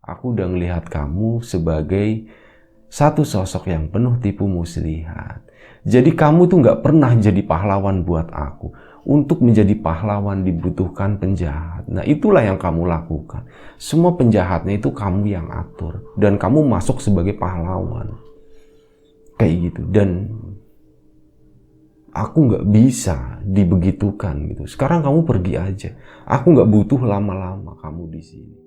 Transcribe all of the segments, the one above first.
Aku udah ngelihat kamu sebagai satu sosok yang penuh tipu muslihat. Jadi kamu tuh nggak pernah jadi pahlawan buat aku. Untuk menjadi pahlawan dibutuhkan penjahat. Nah itulah yang kamu lakukan. Semua penjahatnya itu kamu yang atur. Dan kamu masuk sebagai pahlawan. Kayak gitu. Dan aku nggak bisa dibegitukan gitu. Sekarang kamu pergi aja. Aku nggak butuh lama-lama kamu di sini.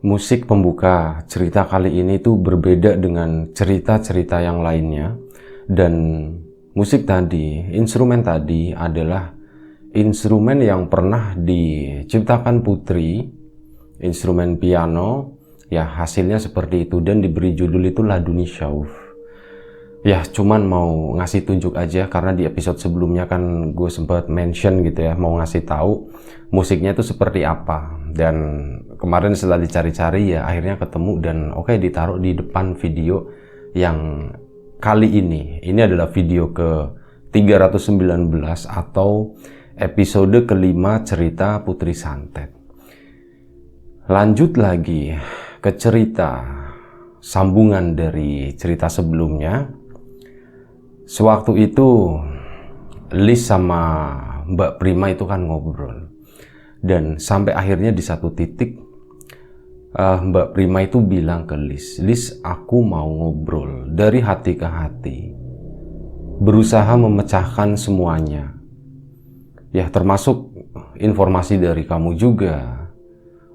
Musik pembuka cerita kali ini tuh berbeda dengan cerita-cerita yang lainnya. Dan musik tadi, instrumen tadi adalah instrumen yang pernah diciptakan Putri, instrumen piano, ya hasilnya seperti itu dan diberi judul itu Laduni Syauf. Ya cuman mau ngasih tunjuk aja karena di episode sebelumnya kan gue sempat mention gitu ya, mau ngasih tahu musiknya itu seperti apa. Dan kemarin setelah dicari-cari ya akhirnya ketemu dan oke, ditaruh di depan video yang kali ini. Ini adalah video ke 319 atau episode kelima cerita Putri Santet. Lanjut lagi ke cerita sambungan dari cerita sebelumnya. Sewaktu itu Lis sama Mbak Prima itu kan ngobrol. Dan sampai akhirnya di satu titik Mbak Prima itu bilang ke Lis, "Lis, aku mau ngobrol dari hati ke hati. Berusaha memecahkan semuanya. Ya termasuk informasi dari kamu juga.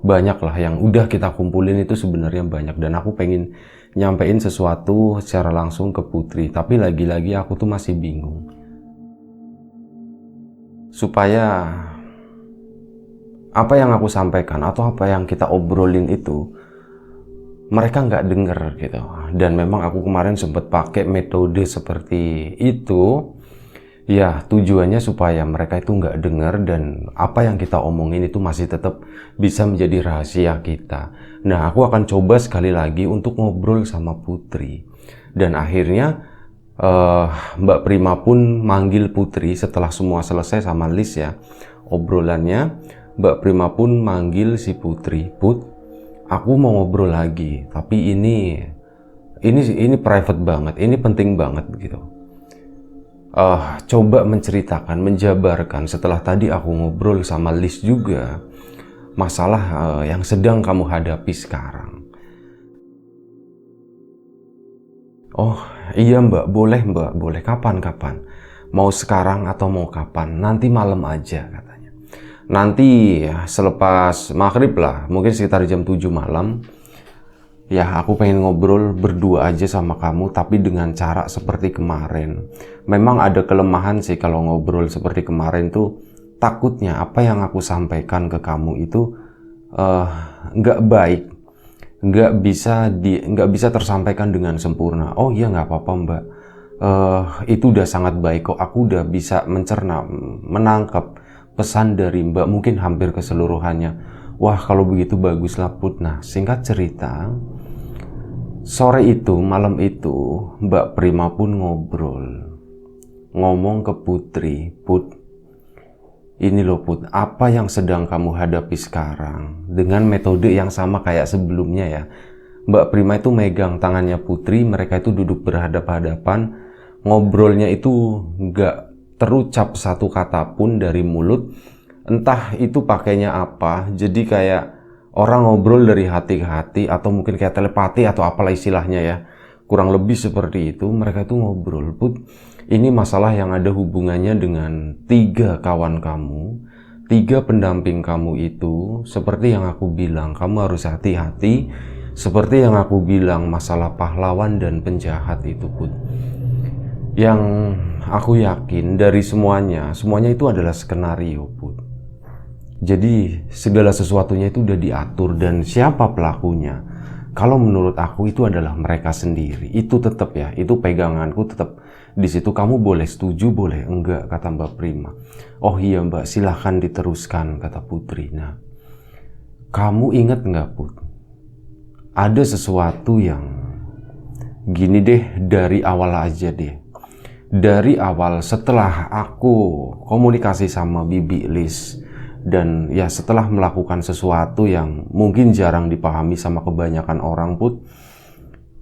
Banyaklah yang udah kita kumpulin itu sebenarnya banyak. Dan aku pengen nyampein sesuatu secara langsung ke Putri. Tapi lagi-lagi aku tuh masih bingung. Supaya apa yang aku sampaikan atau apa yang kita obrolin itu mereka nggak denger gitu. Dan memang aku kemarin sempat pakai metode seperti itu. Ya tujuannya supaya mereka itu nggak denger dan apa yang kita omongin itu masih tetap bisa menjadi rahasia kita. Nah aku akan coba sekali lagi untuk ngobrol sama Putri. Dan akhirnya Mbak Prima pun manggil Putri setelah semua selesai sama Lis ya obrolannya. Mbak Prima pun manggil si Putri. Put, aku mau ngobrol lagi. Tapi ini private banget. Ini penting banget gitu. Coba menceritakan, menjabarkan setelah tadi aku ngobrol sama Lis juga masalah yang sedang kamu hadapi sekarang. Oh iya Mbak, boleh kapan? Mau sekarang atau mau kapan? Nanti malam aja katanya. Nanti selepas maghrib lah, mungkin sekitar jam 7 malam. Ya aku pengen ngobrol berdua aja sama kamu tapi dengan cara seperti kemarin. Memang ada kelemahan sih kalau ngobrol seperti kemarin tuh, takutnya apa yang aku sampaikan ke kamu itu nggak baik, nggak bisa tersampaikan dengan sempurna. Oh iya nggak apa-apa Mbak, itu udah sangat baik kok. Aku udah bisa mencerna, menangkap pesan dari Mbak mungkin hampir keseluruhannya. Wah kalau begitu baguslah Put. Nah singkat cerita, sore itu, malam itu, Mbak Prima pun ngomong ke Putri, Put, ini loh Put, apa yang sedang kamu hadapi sekarang dengan metode yang sama kayak sebelumnya ya. Mbak Prima itu megang tangannya Putri, mereka itu duduk berhadap-hadapan, ngobrolnya itu nggak terucap satu kata pun dari mulut. Entah itu pakainya apa, jadi kayak orang ngobrol dari hati ke hati atau mungkin kayak telepati atau apalah istilahnya ya. Kurang lebih seperti itu, mereka itu ngobrol. Put, ini masalah yang ada hubungannya dengan 3 kawan kamu, 3 pendamping kamu itu. Seperti yang aku bilang, kamu harus hati-hati. Seperti yang aku bilang, masalah pahlawan dan penjahat itu Put. Yang aku yakin dari semuanya itu adalah skenario, Put. Jadi segala sesuatunya itu udah diatur, dan siapa pelakunya? Kalau menurut aku itu adalah mereka sendiri. Itu tetap ya, itu peganganku tetap di situ. Kamu boleh setuju, boleh enggak, kata Mbak Prima. Oh iya Mbak, silahkan diteruskan, kata Putri. Nah, kamu ingat nggak, Put? Ada sesuatu yang gini deh, dari awal aja deh. Dari awal setelah aku komunikasi sama Bibi Lis, dan ya setelah melakukan sesuatu yang mungkin jarang dipahami sama kebanyakan orang, Put,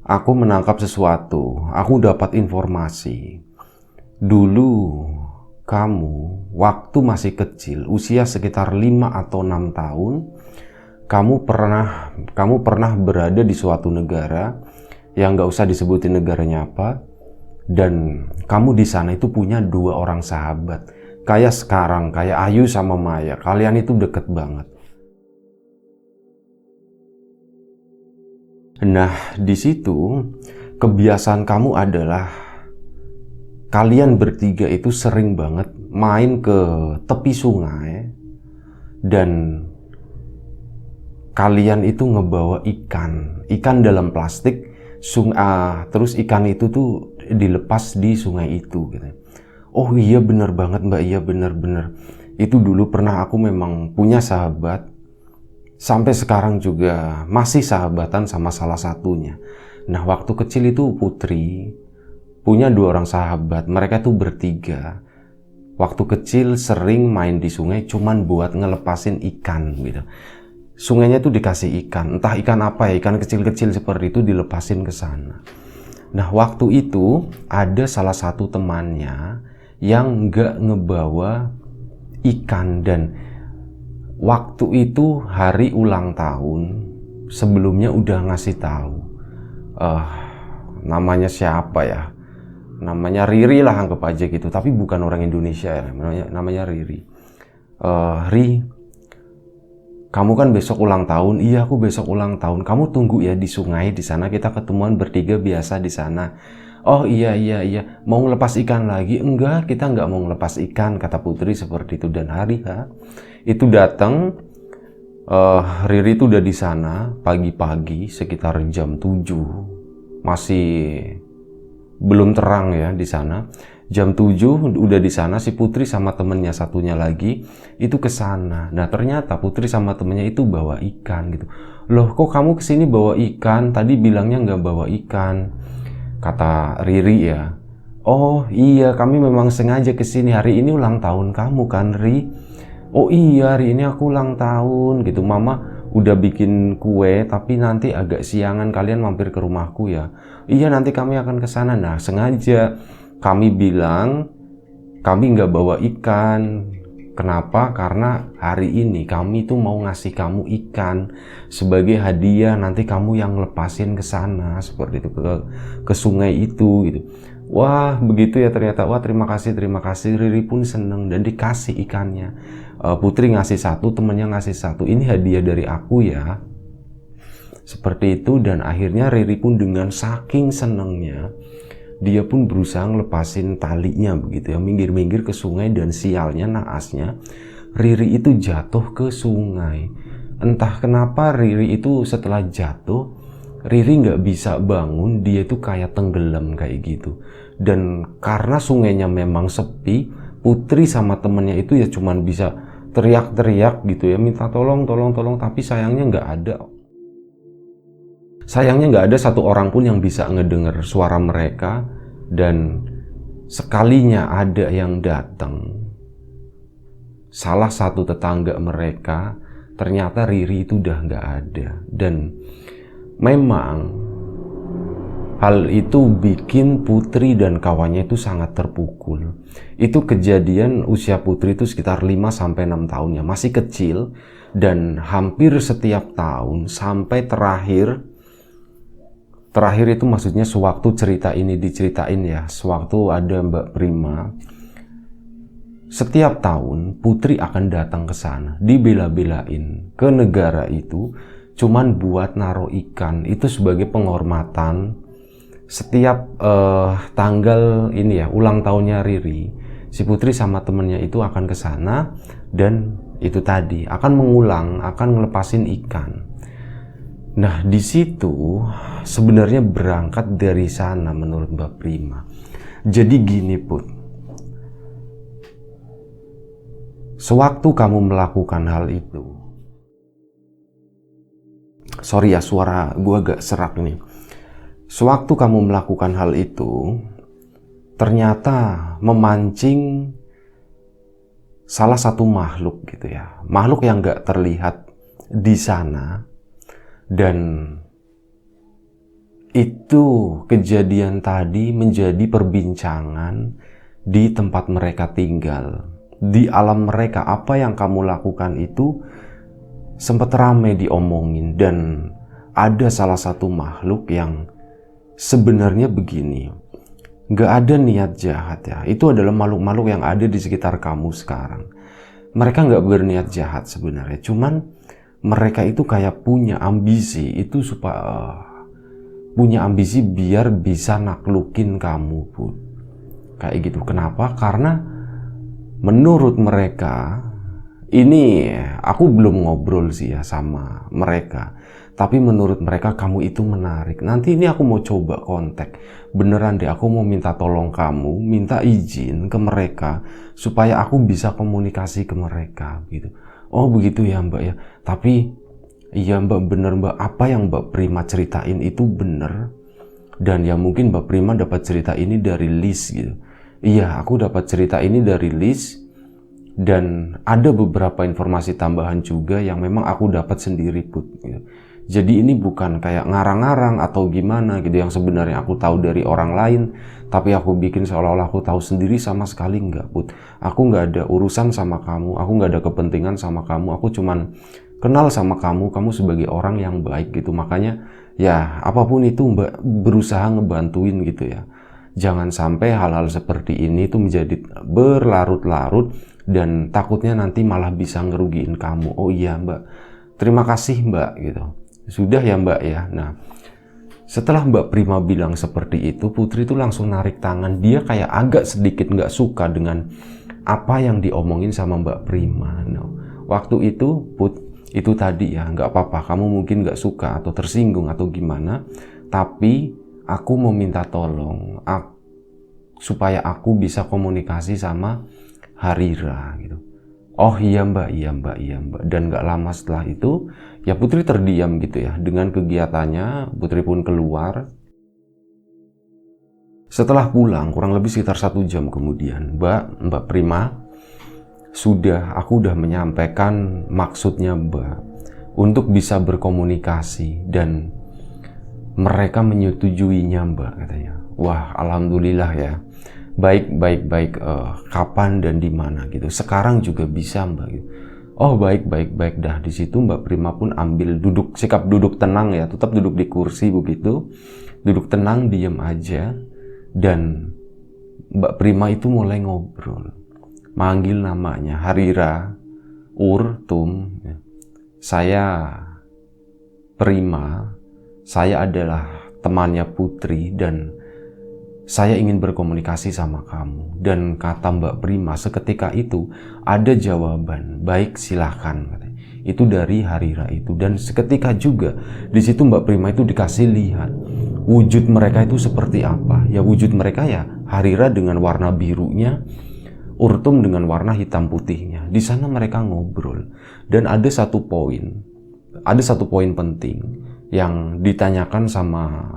aku menangkap sesuatu, aku dapat informasi. Dulu kamu waktu masih kecil, usia sekitar 5 atau 6 tahun, kamu pernah berada di suatu negara yang gak usah disebutin negaranya apa. Dan kamu di sana itu punya 2 orang sahabat. Kayak sekarang, kayak Ayu sama Maya. Kalian itu deket banget. Nah, di situ kebiasaan kamu adalah kalian bertiga itu sering banget main ke tepi sungai, dan kalian itu ngebawa ikan dalam plastik. Terus ikan itu tuh dilepas di sungai itu gitu. Oh iya bener banget Mbak, iya bener. Itu dulu pernah aku memang punya sahabat, sampai sekarang juga masih sahabatan sama salah satunya. Nah, waktu kecil itu Putri punya 2 orang sahabat, mereka tuh bertiga. Waktu kecil sering main di sungai cuman buat ngelepasin ikan gitu. Sungainya tuh dikasih ikan, entah ikan apa ya, ikan kecil-kecil seperti itu dilepasin ke sana. Nah, waktu itu ada salah satu temannya yang nggak ngebawa ikan, dan waktu itu hari ulang tahun, sebelumnya udah ngasih tahu. Namanya siapa ya? Namanya Riri lah, anggap aja gitu, tapi bukan orang Indonesia ya, namanya Riri. Ri, kamu kan besok ulang tahun. Iya, aku besok ulang tahun. Kamu tunggu ya di sungai, di sana kita ketemuan bertiga biasa di sana. Oh iya. Mau ngelepas ikan lagi? Enggak, kita nggak mau ngelepas ikan, kata Putri seperti itu. Dan hari itu datang, Riri itu udah di sana pagi-pagi sekitar jam 7. Masih belum terang ya di sana. Jam 7 udah di sana, si Putri sama temennya satunya lagi itu ke sana. Nah, ternyata Putri sama temennya itu bawa ikan gitu. Loh, kok kamu kesini bawa ikan? Tadi bilangnya nggak bawa ikan, kata Riri ya. Oh iya, kami memang sengaja kesini. Hari ini ulang tahun kamu kan, Ri? Oh iya, hari ini aku ulang tahun gitu. Mama udah bikin kue, tapi nanti agak siangan, kalian mampir ke rumahku ya. Iya, nanti kami akan ke sana. Nah, sengaja kami bilang kami nggak bawa ikan. Kenapa? Karena hari ini kami tuh mau ngasih kamu ikan sebagai hadiah. Nanti kamu yang lepasin ke sana, seperti itu, ke sungai itu gitu. Wah, begitu ya ternyata. Wah, terima kasih. Riri pun seneng dan dikasih ikannya. Putri ngasih 1, temennya ngasih 1. Ini hadiah dari aku ya. Seperti itu, dan akhirnya Riri pun dengan saking senengnya dia pun berusaha ngelepasin talinya begitu ya, minggir-minggir ke sungai, dan sialnya, naasnya, Riri itu jatuh ke sungai. Entah kenapa Riri itu setelah jatuh, Riri nggak bisa bangun, dia itu kayak tenggelam kayak gitu. Dan karena sungainya memang sepi, Putri sama temennya itu ya cuman bisa teriak-teriak gitu ya, minta tolong, tapi sayangnya nggak ada satu orang pun yang bisa ngedenger suara mereka. Dan sekalinya ada yang datang, salah satu tetangga mereka, ternyata Riri itu udah nggak ada. Dan memang hal itu bikin Putri dan kawannya itu sangat terpukul. Itu kejadian usia Putri itu sekitar 5-6 tahun ya, masih kecil. Dan hampir setiap tahun sampai terakhir itu maksudnya sewaktu cerita ini diceritain ya, sewaktu ada Mbak Prima, setiap tahun Putri akan datang ke sana, dibela-belain ke negara itu cuman buat naruh ikan itu sebagai penghormatan setiap tanggal ini ya, ulang tahunnya Riri, si Putri sama temennya itu akan ke sana dan itu tadi akan mengulang, akan ngelepasin ikan. Nah, di situ sebenarnya berangkat dari sana menurut Mbak Prima. Jadi gini, Put. Sewaktu kamu melakukan hal itu, sorry ya, suara gue agak serak nih. Sewaktu kamu melakukan hal itu, ternyata memancing salah satu makhluk gitu ya. Makhluk yang gak terlihat di sana. Dan itu kejadian tadi menjadi perbincangan di tempat mereka tinggal. Di alam mereka, apa yang kamu lakukan itu sempat ramai diomongin. Dan ada salah satu makhluk yang sebenarnya begini, gak ada niat jahat ya. Itu adalah makhluk-makhluk yang ada di sekitar kamu sekarang. Mereka gak berniat jahat sebenarnya, cuman mereka itu kayak punya ambisi, itu supaya punya ambisi biar bisa naklukin kamu, Put. Kayak gitu. Kenapa? Karena menurut mereka, ini aku belum ngobrol sih ya sama mereka, tapi menurut mereka kamu itu menarik. Nanti ini aku mau coba kontak. Beneran deh, aku mau minta tolong kamu, minta izin ke mereka supaya aku bisa komunikasi ke mereka gitu. Oh begitu ya Mbak ya. Tapi iya Mbak, bener Mbak, apa yang Mbak Prima ceritain itu bener. Dan ya mungkin Mbak Prima dapat cerita ini dari list gitu. Iya, aku dapat cerita ini dari list. Dan ada beberapa informasi tambahan juga yang memang aku dapat sendiri, Put gitu. Jadi ini bukan kayak ngarang-ngarang atau gimana gitu yang sebenarnya aku tahu dari orang lain, tapi aku bikin seolah-olah aku tahu sendiri. Sama sekali enggak, Put. Aku nggak ada urusan sama kamu, aku nggak ada kepentingan sama kamu, aku cuman kenal sama kamu sebagai orang yang baik gitu. Makanya ya apapun itu Mbak berusaha ngebantuin gitu ya. Jangan sampai hal-hal seperti ini tuh menjadi berlarut-larut dan takutnya nanti malah bisa ngerugiin kamu. Oh iya Mbak, terima kasih Mbak gitu. Sudah ya Mbak ya. Nah, setelah Mbak Prima bilang seperti itu, Putri itu langsung narik tangan. Dia kayak agak sedikit nggak suka dengan apa yang diomongin sama Mbak Prima. No. Waktu itu, Put, itu tadi ya, nggak apa-apa. Kamu mungkin nggak suka atau tersinggung atau gimana. Tapi aku mau minta tolong supaya aku bisa komunikasi sama Harira gitu. Oh iya Mbak, iya Mbak, iya Mbak. Dan gak lama setelah itu, ya Putri terdiam gitu ya. Dengan kegiatannya, Putri pun keluar. Setelah pulang, kurang lebih sekitar 1 jam kemudian, Mbak Prima, aku udah menyampaikan maksudnya Mbak untuk bisa berkomunikasi. Dan mereka menyetujuinya Mbak katanya. Wah, alhamdulillah ya. Baik, kapan dan di mana gitu. Sekarang juga bisa Mbak gitu. Oh baik. Dah di situ Mbak Prima pun ambil sikap duduk tenang ya. Tetap duduk di kursi begitu. Duduk tenang, diam aja. Dan Mbak Prima itu mulai ngobrol. Manggil namanya Harira, Tum. Saya Prima. Saya adalah temannya Putri dan saya ingin berkomunikasi sama kamu. Dan kata Mbak Prima seketika itu ada jawaban, baik silahkan katanya. Itu dari Harira itu. Dan seketika juga di situ Mbak Prima itu dikasih lihat wujud mereka itu seperti apa. Ya wujud mereka ya Harira dengan warna birunya, Tum dengan warna hitam putihnya. Di sana mereka ngobrol. Dan ada satu poin penting yang ditanyakan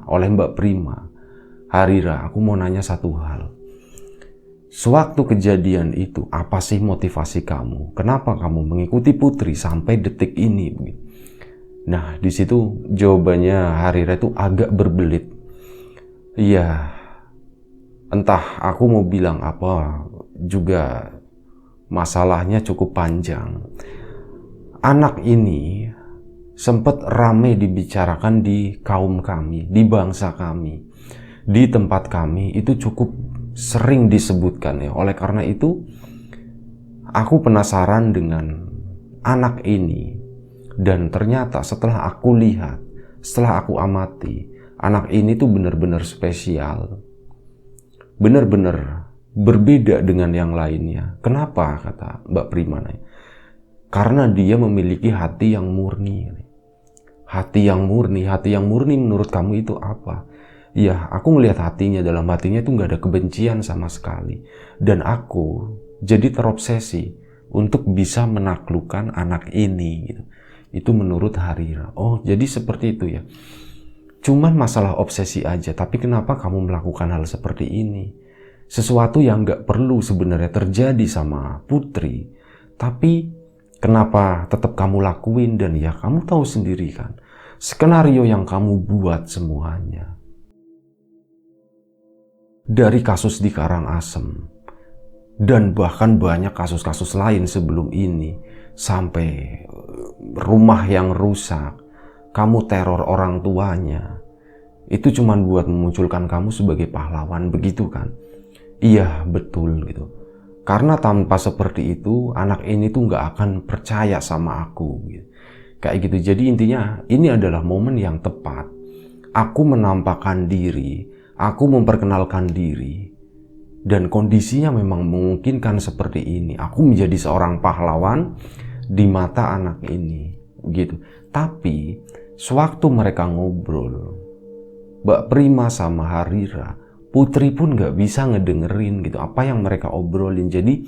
oleh Mbak Prima. Harira, aku mau nanya satu hal. Sewaktu kejadian itu, apa sih motivasi kamu? Kenapa kamu mengikuti Putri sampai detik ini? Nah, di situ jawabannya Harira itu agak berbelit. Iya, entah aku mau bilang apa, juga masalahnya cukup panjang. Anak ini sempat ramai dibicarakan di kaum kami, di bangsa kami. Di tempat kami itu cukup sering disebutkan ya. Oleh karena itu aku penasaran dengan anak ini. Dan ternyata setelah aku lihat, setelah aku amati, anak ini tuh benar-benar spesial, benar-benar berbeda dengan yang lainnya. Kenapa? Kata Mbak Prima. Karena dia memiliki hati yang murni. Hati yang murni menurut kamu itu apa? Ya, aku ngelihat hatinya, dalam hatinya itu nggak ada kebencian sama sekali. Dan aku jadi terobsesi untuk bisa menaklukkan anak ini. Gitu. Itu menurut Harira. Oh, jadi seperti itu ya. Cuman masalah obsesi aja, tapi kenapa kamu melakukan hal seperti ini? Sesuatu yang gak perlu sebenarnya terjadi sama Putri, tapi kenapa tetap kamu lakuin? Dan ya kamu tahu sendiri kan, skenario yang kamu buat semuanya. Dari kasus di Karangasem, dan bahkan banyak kasus-kasus lain sebelum ini, sampai rumah yang rusak, kamu teror orang tuanya, itu cuma buat memunculkan kamu sebagai pahlawan, begitu kan? Iya, betul gitu. Karena tanpa seperti itu, anak ini tuh nggak akan percaya sama aku. Gitu. Kayak gitu. Jadi intinya, ini adalah momen yang tepat. Aku menampakkan diri, aku memperkenalkan diri, dan kondisinya memang memungkinkan seperti ini. Aku menjadi seorang pahlawan di mata anak ini, gitu. Tapi sewaktu mereka ngobrol, Mbak Prima sama Harira, Putri pun gak bisa ngedengerin gitu apa yang mereka obrolin. Jadi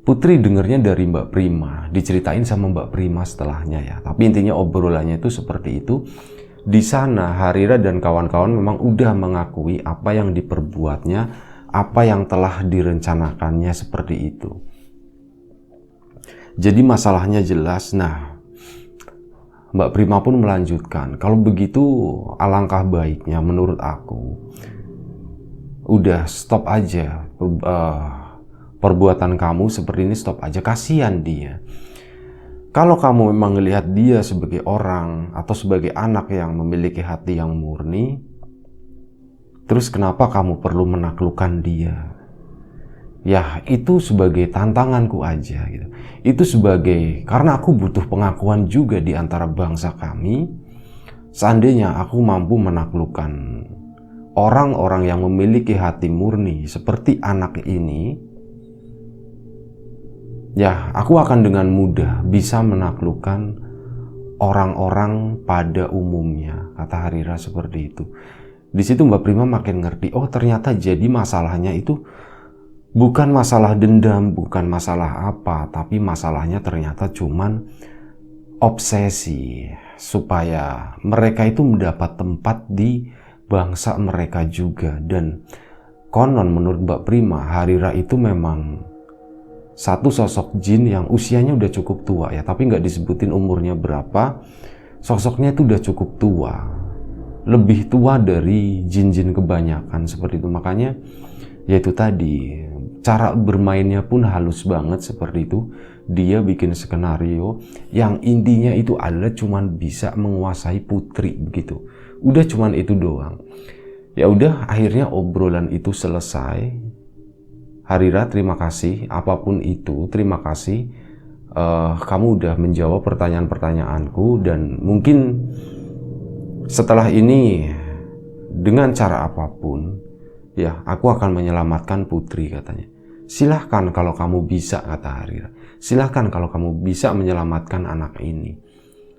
Putri dengernya dari Mbak Prima, diceritain sama Mbak Prima setelahnya ya. Tapi intinya obrolannya itu seperti itu. Di sana Harira dan kawan-kawan memang udah mengakui apa yang diperbuatnya, apa yang telah direncanakannya seperti itu. Jadi masalahnya jelas. Nah, Mbak Prima pun melanjutkan, kalau begitu alangkah baiknya menurut aku, udah stop aja perbuatan kamu seperti ini, stop aja, kasihan dia. Kalau kamu memang melihat dia sebagai orang atau sebagai anak yang memiliki hati yang murni, terus kenapa kamu perlu menaklukkan dia? Ya, itu sebagai tantanganku aja gitu. Itu sebagai, karena aku butuh pengakuan juga di antara bangsa kami. Seandainya aku mampu menaklukkan orang-orang yang memiliki hati murni seperti anak ini, ya aku akan dengan mudah bisa menaklukkan orang-orang pada umumnya, kata Harira seperti itu. Di situ Mbak Prima makin ngerti, oh ternyata jadi masalahnya itu bukan masalah dendam, bukan masalah apa, tapi masalahnya ternyata cuman obsesi supaya mereka itu mendapat tempat di bangsa mereka juga. Dan konon menurut Mbak Prima, Harira itu memang satu sosok jin yang usianya udah cukup tua ya, tapi nggak disebutin umurnya berapa. Sosoknya itu udah cukup tua, lebih tua dari jin-jin kebanyakan seperti itu. Makanya yaitu tadi, cara bermainnya pun halus banget seperti itu. Dia bikin skenario yang intinya itu adalah cuman bisa menguasai Putri begitu. Udah cuman itu doang. Ya udah, akhirnya obrolan itu selesai. Harira, terima kasih apapun itu, terima kasih. Kamu udah menjawab pertanyaan-pertanyaanku, dan mungkin setelah ini dengan cara apapun, ya, aku akan menyelamatkan Putri, katanya. Silahkan kalau kamu bisa, kata Harira. Silahkan kalau kamu bisa menyelamatkan anak ini.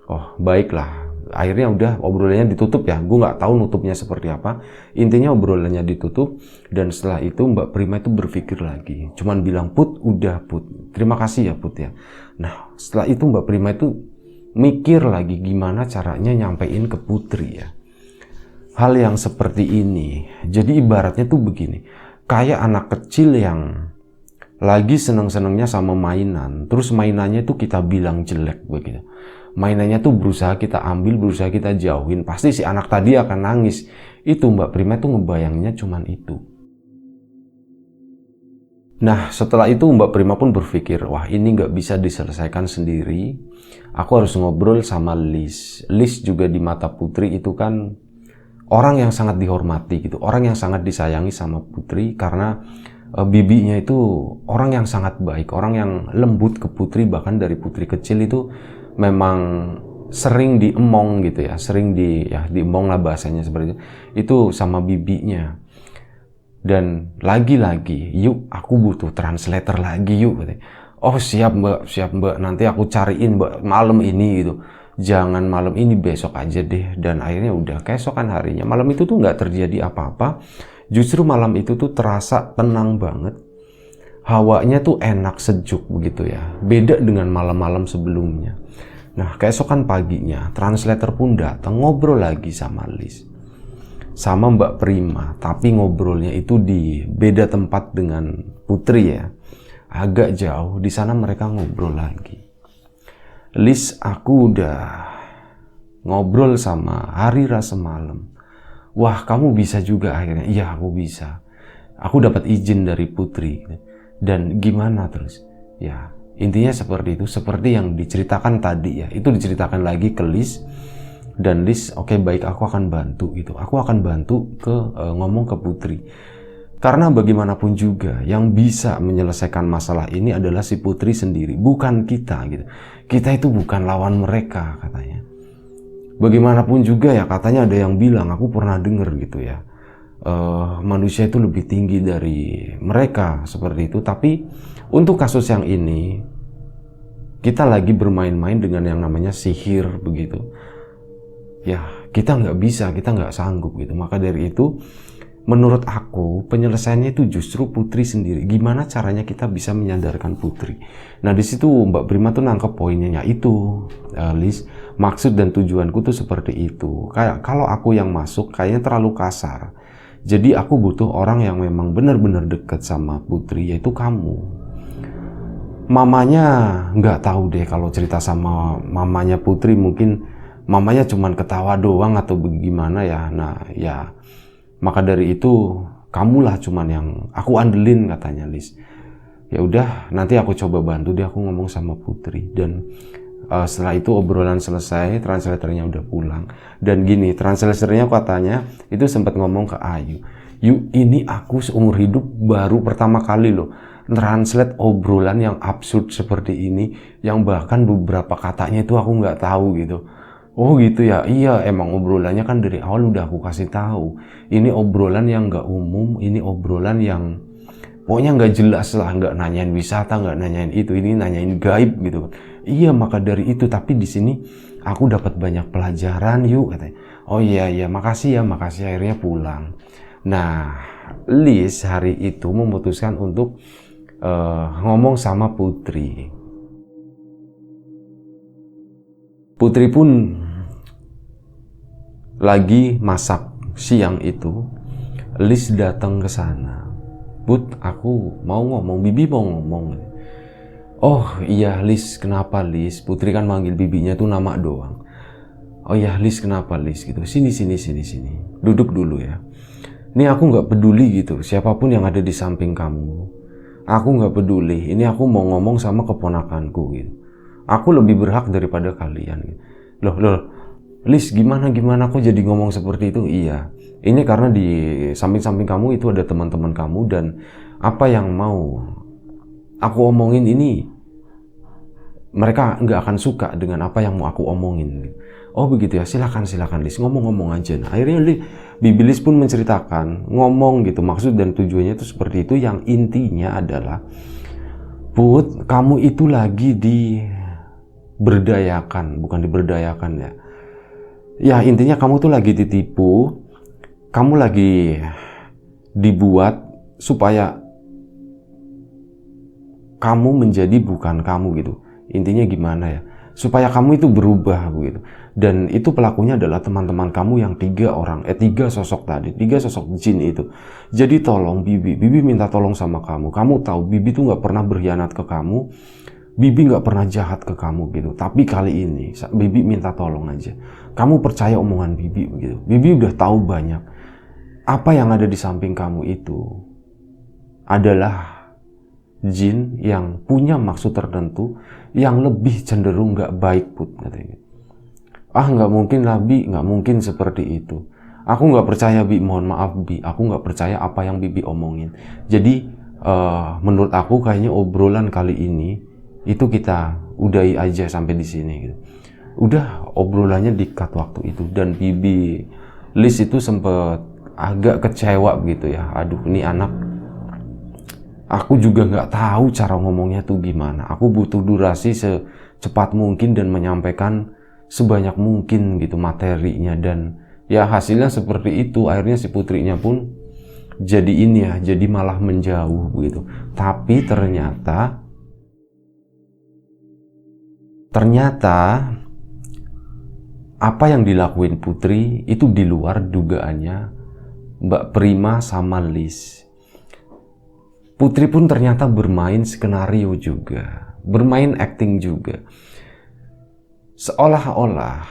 Oh, baiklah. Akhirnya udah obrolannya ditutup ya. Gue nggak tahu nutupnya seperti apa. Intinya obrolannya ditutup, dan setelah itu Mbak Prima itu berpikir lagi. Cuman bilang, Put, udah Put. Terima kasih ya Put ya. Nah, setelah itu Mbak Prima itu mikir lagi gimana caranya nyampein ke Putri ya. Hal yang seperti ini. Jadi ibaratnya tuh begini. Kayak anak kecil yang lagi seneng-senengnya sama mainan. Terus mainannya tuh kita bilang jelek begitu. Mainannya tuh berusaha kita ambil, berusaha kita jauhin. Pasti si anak tadi akan nangis. Itu Mbak Prima tuh ngebayanginnya cuman itu. Nah, setelah itu Mbak Prima pun berpikir, wah ini nggak bisa diselesaikan sendiri. Aku harus ngobrol sama Liz. Liz juga di mata Putri itu kan orang yang sangat dihormati gitu, orang yang sangat disayangi sama Putri, karena bibinya itu orang yang sangat baik, orang yang lembut ke Putri. Bahkan dari Putri kecil itu memang sering diemong gitu ya, sering diemong lah bahasanya seperti itu sama bibinya. Dan lagi-lagi, yuk aku butuh translator lagi yuk katanya. Oh siap mbak, nanti aku cariin mbak malam ini gitu. Jangan malam ini, besok aja deh. Dan akhirnya udah keesokan harinya, malam itu tuh nggak terjadi apa-apa. Justru malam itu tuh terasa tenang banget. Hawanya tuh enak, sejuk begitu ya. Beda dengan malam-malam sebelumnya. Nah, keesokan paginya, translator pun datang ngobrol lagi sama Liz. Sama Mbak Prima, tapi ngobrolnya itu di beda tempat dengan Putri ya. Agak jauh, di sana mereka ngobrol lagi. Liz, aku udah ngobrol sama Harira semalam. Wah, kamu bisa juga akhirnya. Iya, aku bisa. Aku dapat izin dari Putri. Dan gimana terus? Ya, intinya seperti itu, seperti yang diceritakan tadi ya. Itu diceritakan lagi ke Liz. Dan Liz, oke, baik, aku akan bantu gitu. Aku akan bantu ngomong ke Putri. Karena bagaimanapun juga yang bisa menyelesaikan masalah ini adalah si Putri sendiri, bukan kita gitu. Kita itu bukan lawan mereka katanya. Bagaimanapun juga ya, katanya ada yang bilang, aku pernah dengar gitu ya, manusia itu lebih tinggi dari mereka seperti itu. Tapi untuk kasus yang ini, kita lagi bermain-main dengan yang namanya sihir begitu. Ya, kita nggak bisa, kita nggak sanggup gitu. Maka dari itu, menurut aku penyelesaiannya itu justru Putri sendiri. Gimana caranya kita bisa menyadarkan Putri? Nah di situ Mbak Prima tuh nangkep poinnya itu, Liz. Maksud dan tujuanku tuh seperti itu. Kayak kalau aku yang masuk kayaknya terlalu kasar. Jadi aku butuh orang yang memang benar-benar dekat sama Putri, yaitu kamu. Mamanya nggak tahu deh kalau cerita sama mamanya Putri, mungkin mamanya cuman ketawa doang atau bagaimana ya. Nah ya, maka dari itu kamulah cuman yang aku andelin katanya Liz. Ya udah, nanti aku coba bantu dia, aku ngomong sama Putri. Dan setelah itu obrolan selesai, translatornya udah pulang. Dan gini, translatornya katanya itu sempat ngomong ke Ayu, "Yu, ini aku seumur hidup baru pertama kali loh translate obrolan yang absurd seperti ini, yang bahkan beberapa katanya itu aku nggak tahu gitu." Oh gitu ya, iya emang obrolannya kan dari awal udah aku kasih tahu. Ini obrolan yang nggak umum, ini obrolan yang pokoknya nggak jelas lah, nggak nanyain wisata, nggak nanyain itu, ini nanyain gaib gitu. Iya, maka dari itu, tapi di sini aku dapat banyak pelajaran yuk katanya. Oh iya, makasih ya, makasih, akhirnya pulang. Nah, Liz hari itu memutuskan untuk ngomong sama Putri. Putri pun lagi masak siang itu. Liz datang ke sana. Put, aku mau ngomong, Bibi mau ngomong. Oh iya Liz, kenapa Liz? Putri kan manggil bibinya tuh nama doang. Oh iya Liz, kenapa Liz gitu? Sini. Duduk dulu ya. Ini aku nggak peduli gitu, siapapun yang ada di samping kamu. Aku nggak peduli. Ini aku mau ngomong sama keponakanku gitu. Aku lebih berhak daripada kalian gitu. Loh, Liz, gimana kok jadi ngomong seperti itu? Iya, ini karena di samping-samping kamu itu ada teman-teman kamu, dan apa yang mau aku omongin ini mereka nggak akan suka dengan apa yang mau aku omongin. Oh begitu ya, silakan Liz, ngomong aja. Nah, akhirnya Bibi Liz pun menceritakan, ngomong gitu, maksud dan tujuannya itu seperti itu, yang intinya adalah, Put, kamu itu lagi diberdayakan, bukan diberdayakan ya. Ya intinya kamu tuh lagi ditipu, kamu lagi dibuat supaya kamu menjadi bukan kamu gitu. Intinya gimana ya? Supaya kamu itu berubah gitu. Dan itu pelakunya adalah teman-teman kamu yang 3 sosok tadi, 3 sosok jin itu. Jadi tolong Bibi minta tolong sama kamu. Kamu tahu Bibi tuh nggak pernah berkhianat ke kamu. Bibi nggak pernah jahat ke kamu gitu. Tapi kali ini Bibi minta tolong aja. Kamu percaya omongan Bibi begitu. Bibi udah tahu banyak. Apa yang ada di samping kamu itu adalah jin yang punya maksud tertentu, yang lebih cenderung nggak baik, Put, katanya. Ah nggak mungkin lah Bi, nggak mungkin seperti itu. Aku nggak percaya Bi, mohon maaf Bi. Aku nggak percaya apa yang Bibi omongin. Jadi menurut aku kayaknya obrolan kali ini itu kita udahi aja sampai di sini gitu. Udah obrolannya di-cut waktu itu, dan Bibi Liz itu sempet agak kecewa gitu ya. Aduh, ini anak, aku juga nggak tahu cara ngomongnya tuh gimana. Aku butuh durasi secepat mungkin dan menyampaikan sebanyak mungkin gitu materinya, dan ya hasilnya seperti itu. Akhirnya si putrinya pun jadi ini ya, jadi malah menjauh gitu. Tapi ternyata apa yang dilakuin Putri itu di luar dugaannya Mbak Prima sama Liz. Putri pun ternyata bermain skenario juga, bermain acting juga. Seolah-olah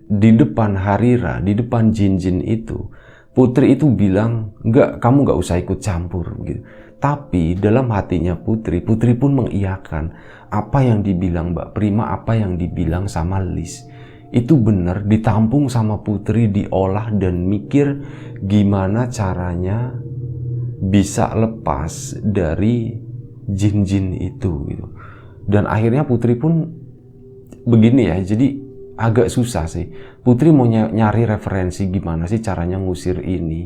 di depan Harira, di depan jin-jin itu, Putri itu bilang, enggak, kamu nggak usah ikut campur gitu. Tapi dalam hatinya Putri pun mengiyakan apa yang dibilang Mbak Prima, apa yang dibilang sama Liz. Itu benar, ditampung sama Putri, diolah dan mikir gimana caranya bisa lepas dari jin-jin itu gitu. Dan akhirnya Putri pun begini ya, jadi agak susah sih. Putri mau nyari referensi gimana sih caranya ngusir ini.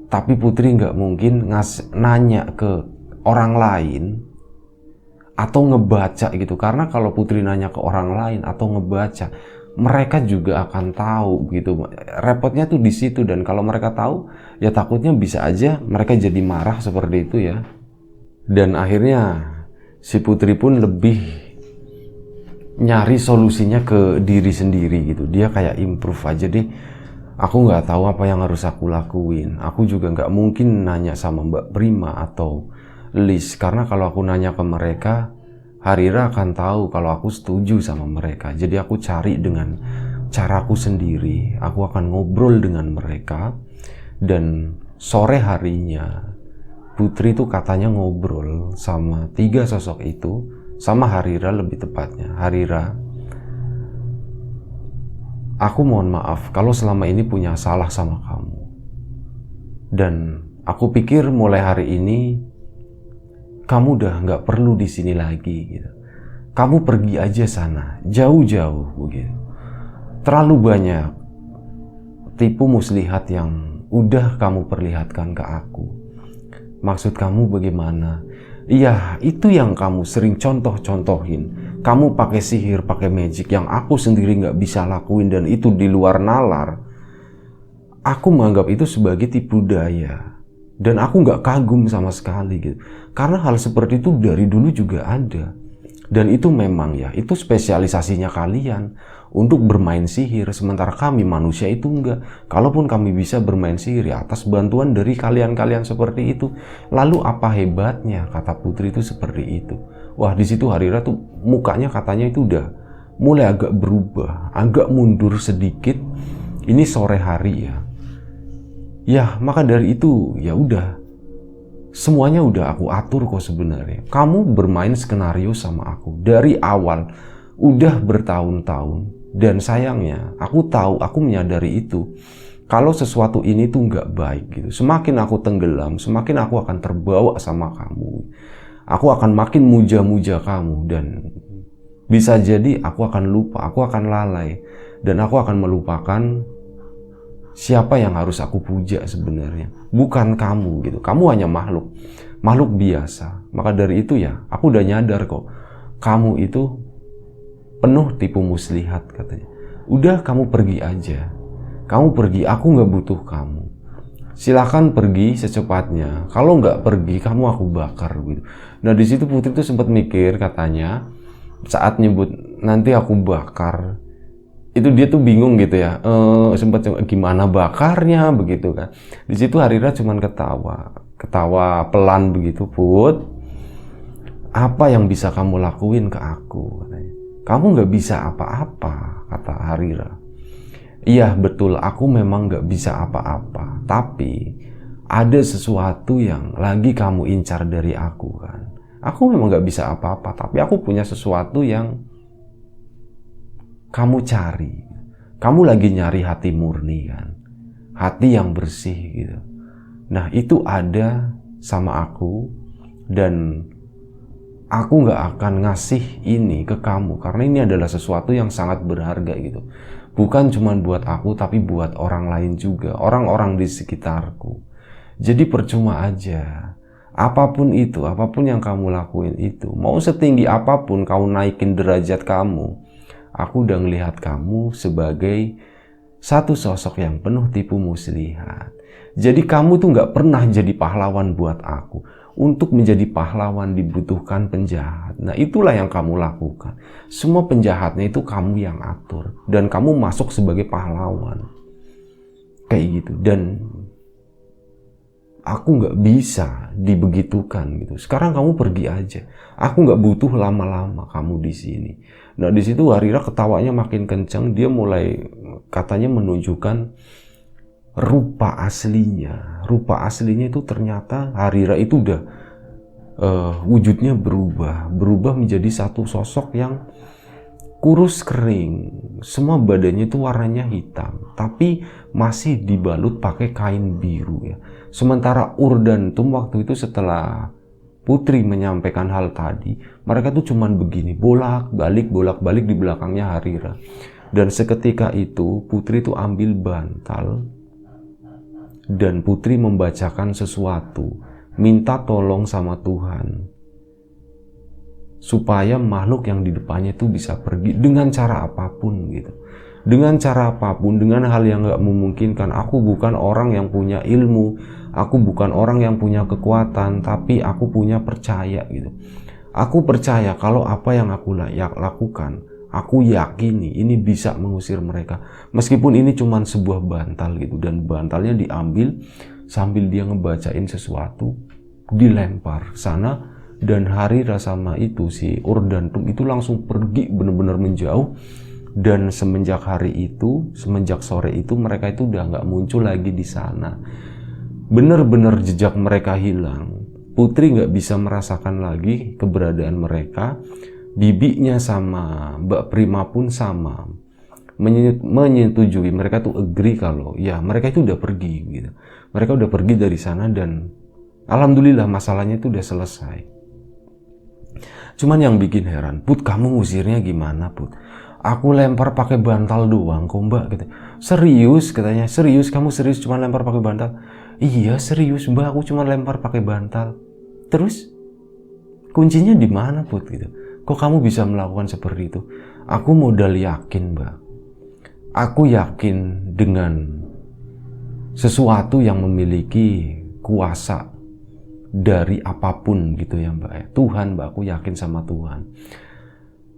Tapi Putri nggak mungkin nanya ke orang lain atau ngebaca gitu. Karena kalau Putri nanya ke orang lain atau ngebaca, mereka juga akan tahu gitu. Repotnya tuh di situ, dan kalau mereka tahu ya takutnya bisa aja mereka jadi marah seperti itu ya. Dan akhirnya si Putri pun lebih nyari solusinya ke diri sendiri gitu. Dia kayak improve aja deh. Aku nggak tahu apa yang harus aku lakuin. Aku juga nggak mungkin nanya sama Mbak Prima atau Liz, karena kalau aku nanya ke mereka, Harira akan tahu kalau aku setuju sama mereka. Jadi aku cari dengan caraku sendiri. Aku akan ngobrol dengan mereka. Dan sore harinya Putri tuh katanya ngobrol sama 3 sosok itu, sama Harira lebih tepatnya. Harira, aku mohon maaf kalau selama ini punya salah sama kamu. Dan aku pikir mulai hari ini kamu udah nggak perlu di sini lagi gitu. Kamu pergi aja sana, jauh-jauh begitu. Terlalu banyak tipu muslihat yang udah kamu perlihatkan ke aku. Maksud kamu bagaimana? Iya, itu yang kamu sering contoh-contohin. Kamu pakai sihir, pakai magic yang aku sendiri nggak bisa lakuin, dan itu di luar nalar. Aku menganggap itu sebagai tipu daya. Dan aku nggak kagum sama sekali gitu. Karena hal seperti itu dari dulu juga ada. Dan itu memang ya, itu spesialisasinya kalian untuk bermain sihir. Sementara kami manusia itu enggak. Kalaupun kami bisa bermain sihir ya atas bantuan dari kalian-kalian seperti itu. Lalu apa hebatnya, kata Putri itu seperti itu. Wah, di situ Harira tuh mukanya katanya itu udah mulai agak berubah, agak mundur sedikit. Ini sore hari ya. Ya, maka dari itu, ya udah. Semuanya udah aku atur kok sebenarnya. Kamu bermain skenario sama aku dari awal, udah bertahun-tahun. Dan sayangnya, aku tahu, aku menyadari itu. Kalau sesuatu ini tuh nggak baik gitu. Semakin aku tenggelam, semakin aku akan terbawa sama kamu. Aku akan makin muja-muja kamu, dan bisa jadi aku akan lupa, aku akan lalai. Dan aku akan melupakan siapa yang harus aku puja sebenarnya. Bukan kamu gitu. Kamu hanya makhluk biasa. Maka dari itu ya, aku udah nyadar kok. Kamu itu penuh tipu muslihat katanya. Udah, kamu pergi aja. Kamu pergi, aku nggak butuh kamu. Silakan pergi secepatnya. Kalau nggak pergi, kamu aku bakar gitu. Nah di situ Putri tuh sempat mikir katanya, saat nyebut nanti aku bakar, itu dia tuh bingung gitu ya, sempat gimana bakarnya begitu kan. Di situ Harira cuman ketawa pelan begitu. Put, apa yang bisa kamu lakuin ke aku? Katanya. Kamu nggak bisa apa-apa, kata Harira. Iya betul, aku memang nggak bisa apa-apa, tapi ada sesuatu yang lagi kamu incar dari aku kan. Aku memang nggak bisa apa-apa, tapi aku punya sesuatu yang kamu cari. Kamu lagi nyari hati murni kan, hati yang bersih gitu. Nah itu ada sama aku, dan aku nggak akan ngasih ini ke kamu karena ini adalah sesuatu yang sangat berharga gitu. Bukan cuma buat aku, tapi buat orang lain juga, orang-orang di sekitarku. Jadi percuma aja. Apapun itu, apapun yang kamu lakuin itu, mau setinggi apapun kau naikin derajat kamu, aku udah ngelihat kamu sebagai satu sosok yang penuh tipu muslihat. Jadi kamu tuh nggak pernah jadi pahlawan buat aku. Untuk menjadi pahlawan dibutuhkan penjahat. Nah, itulah yang kamu lakukan. Semua penjahatnya itu kamu yang atur. Dan kamu masuk sebagai pahlawan. Kayak gitu. Dan aku nggak bisa dibegitukan gitu. Sekarang kamu pergi aja. Aku nggak butuh lama-lama kamu di sini. Nah, di situ Harira ketawanya makin kencang. Dia mulai katanya menunjukkan rupa aslinya. Rupa aslinya itu ternyata Harira itu udah wujudnya berubah menjadi satu sosok yang kurus kering. Semua badannya itu warnanya hitam, tapi masih dibalut pakai kain biru ya. Sementara Urdantum waktu itu setelah Putri menyampaikan hal tadi, mereka tuh cuman begini, bolak-balik di belakangnya Harira. Dan seketika itu Putri tuh ambil bantal dan Putri membacakan sesuatu, minta tolong sama Tuhan supaya makhluk yang di depannya itu bisa pergi dengan cara apapun gitu. Dengan cara apapun, dengan hal yang gak memungkinkan. Aku bukan orang yang punya ilmu, aku bukan orang yang punya kekuatan, tapi aku punya percaya gitu. Aku percaya kalau apa yang aku lakukan, aku yakini ini bisa mengusir mereka. Meskipun ini cuma sebuah bantal gitu. Dan bantalnya diambil sambil dia ngebacain sesuatu, dilempar sana. Dan Harira sama itu si Urdantum itu langsung pergi benar-benar menjauh. Dan semenjak hari itu, semenjak sore itu mereka itu udah gak muncul lagi di sana. Benar-benar jejak mereka hilang. Putri gak bisa merasakan lagi keberadaan mereka. Bibinya sama Mbak Prima pun sama, menyetujui, mereka tuh agree kalau ya mereka itu udah pergi gitu. Mereka udah pergi dari sana dan alhamdulillah masalahnya itu udah selesai. Cuman yang bikin heran, Put, kamu ngusirnya gimana, Put? Aku lempar pakai bantal doang kok, Mbak, gitu. Serius katanya, serius kamu serius cuma lempar pakai bantal? Iya serius Mbak, aku cuma lempar pakai bantal. Terus kuncinya di mana, Put, gitu? Kok kamu bisa melakukan seperti itu? Aku modal yakin, Mbak. Aku yakin dengan sesuatu yang memiliki kuasa dari apapun gitu ya, Mbak. Tuhan, Mbak, aku yakin sama Tuhan.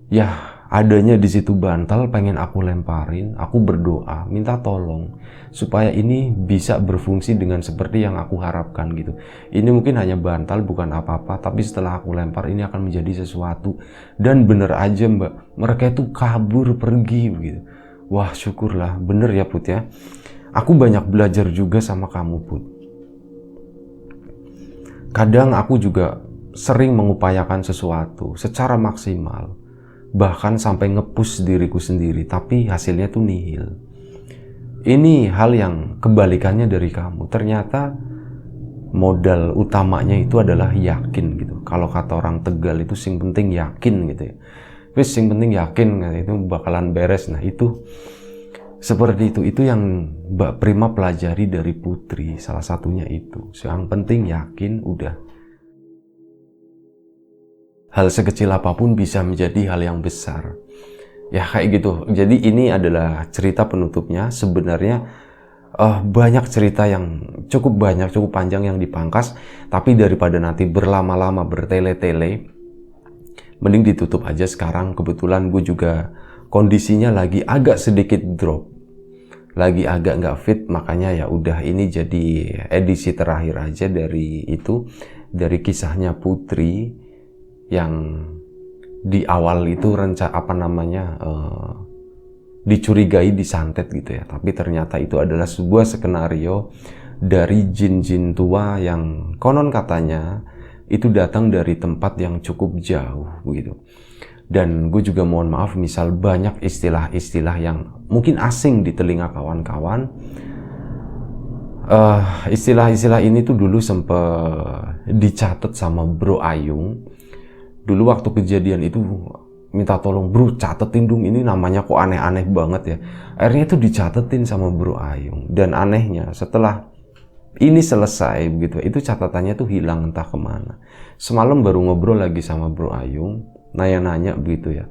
Ya, adanya di situ bantal pengen aku lemparin, aku berdoa, minta tolong supaya ini bisa berfungsi dengan seperti yang aku harapkan gitu. Ini mungkin hanya bantal, bukan apa-apa, tapi setelah aku lempar ini akan menjadi sesuatu. Dan bener aja, Mbak, mereka itu kabur pergi gitu. Wah, syukurlah, bener ya, Put ya. Aku banyak belajar juga sama kamu, Put. Kadang aku juga sering mengupayakan sesuatu secara maksimal, bahkan sampai nge-push diriku sendiri, tapi hasilnya tuh nihil. Ini hal yang kebalikannya dari kamu. Ternyata modal utamanya itu adalah yakin gitu. Kalau kata orang Tegal itu sing penting yakin gitu ya. Wis sing penting yakin itu bakalan beres. Nah itu seperti itu yang Mbak Prima pelajari dari Putri. Salah satunya itu, yang penting yakin udah. Hal sekecil apapun bisa menjadi hal yang besar. Ya kayak gitu. Jadi ini adalah cerita penutupnya. Sebenarnya banyak cerita yang cukup banyak, cukup panjang yang dipangkas. Tapi daripada nanti berlama-lama bertele-tele, mending ditutup aja sekarang. Kebetulan gue juga kondisinya lagi agak sedikit drop, lagi agak nggak fit, makanya ya udah ini jadi edisi terakhir aja dari itu, dari kisahnya Putri yang di awal itu dicurigai disantet gitu ya, tapi ternyata itu adalah sebuah skenario dari jin-jin tua yang konon katanya itu datang dari tempat yang cukup jauh begitu. Dan gue juga mohon maaf misal banyak istilah-istilah yang mungkin asing di telinga kawan-kawan. Istilah-istilah ini tuh dulu sempat dicatat sama Bro Ayung. Dulu waktu kejadian itu minta tolong, bro catetin dong, ini namanya kok aneh-aneh banget ya. Akhirnya itu dicatetin sama Bro Ayung. Dan anehnya setelah ini selesai begitu, itu catatannya tuh hilang entah kemana. Semalam baru ngobrol lagi sama Bro Ayung, nanya-nanya begitu ya.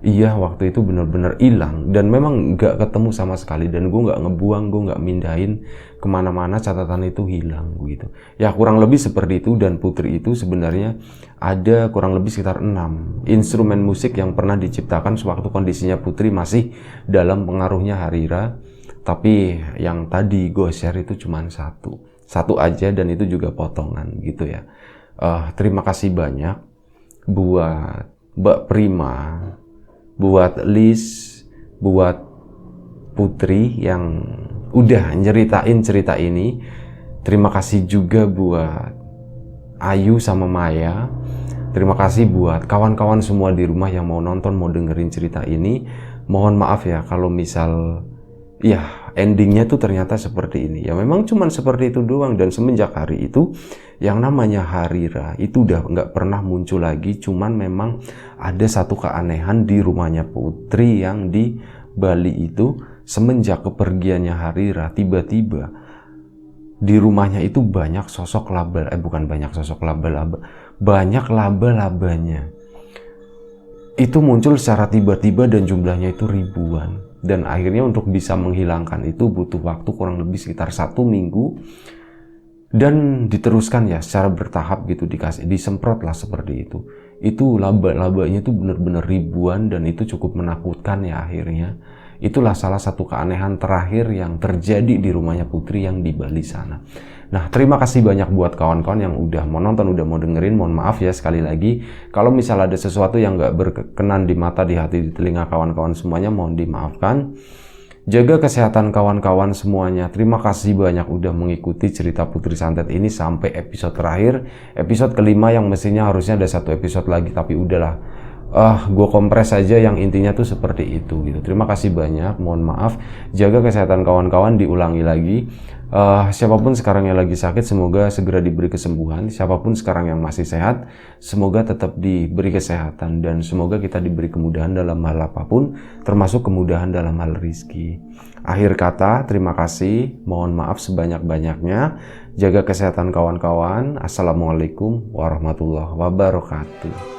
Iya waktu itu bener-bener hilang dan memang nggak ketemu sama sekali, dan gue nggak ngebuang, gue nggak mindahin kemana-mana, catatan itu hilang gitu. Ya kurang lebih seperti itu. Dan Putri itu sebenarnya ada kurang lebih sekitar 6 instrumen musik yang pernah diciptakan sewaktu kondisinya Putri masih dalam pengaruhnya Harira. Tapi yang tadi gue share itu cuma satu aja, dan itu juga potongan gitu ya. Terima kasih banyak buat Mbak Prima, buat Liz, buat Putri yang udah nyeritain cerita ini. Terima kasih juga buat Ayu sama Maya. Terima kasih buat kawan-kawan semua di rumah yang mau nonton, mau dengerin cerita ini. Mohon maaf ya kalau misal ya endingnya tuh ternyata seperti ini. Ya memang cuman seperti itu doang. Dan semenjak hari itu yang namanya Harira itu udah nggak pernah muncul lagi. Cuman memang ada satu keanehan di rumahnya Putri yang di Bali itu. Semenjak kepergiannya Harira, tiba-tiba di rumahnya itu banyak sosok banyak laba-labanya. Itu muncul secara tiba-tiba dan jumlahnya itu ribuan. Dan akhirnya untuk bisa menghilangkan itu butuh waktu kurang lebih sekitar 1 minggu. Dan diteruskan ya secara bertahap gitu, disemprot lah seperti itu. Itu laba-labanya itu benar-benar ribuan, dan itu cukup menakutkan ya akhirnya. Itulah salah satu keanehan terakhir yang terjadi di rumahnya Putri yang di Bali sana. Nah, terima kasih banyak buat kawan-kawan yang udah mau nonton, udah mau dengerin. Mohon maaf ya sekali lagi kalau misal ada sesuatu yang gak berkenan di mata, di hati, di telinga kawan-kawan semuanya, mohon dimaafkan. Jaga kesehatan kawan-kawan semuanya. Terima kasih banyak udah mengikuti cerita Putri Santet ini sampai episode terakhir, episode kelima, yang mestinya harusnya ada 1 episode lagi, tapi udahlah. Gue kompres aja yang intinya tuh seperti itu gitu. Terima kasih banyak, mohon maaf. Jaga kesehatan kawan-kawan, diulangi lagi. Siapapun sekarang yang lagi sakit, semoga segera diberi kesembuhan. Siapapun sekarang yang masih sehat, semoga tetap diberi kesehatan. Dan semoga kita diberi kemudahan dalam hal apapun, termasuk kemudahan dalam hal rizki. Akhir kata, terima kasih. Mohon maaf sebanyak-banyaknya. Jaga kesehatan kawan-kawan. Assalamualaikum warahmatullahi wabarakatuh.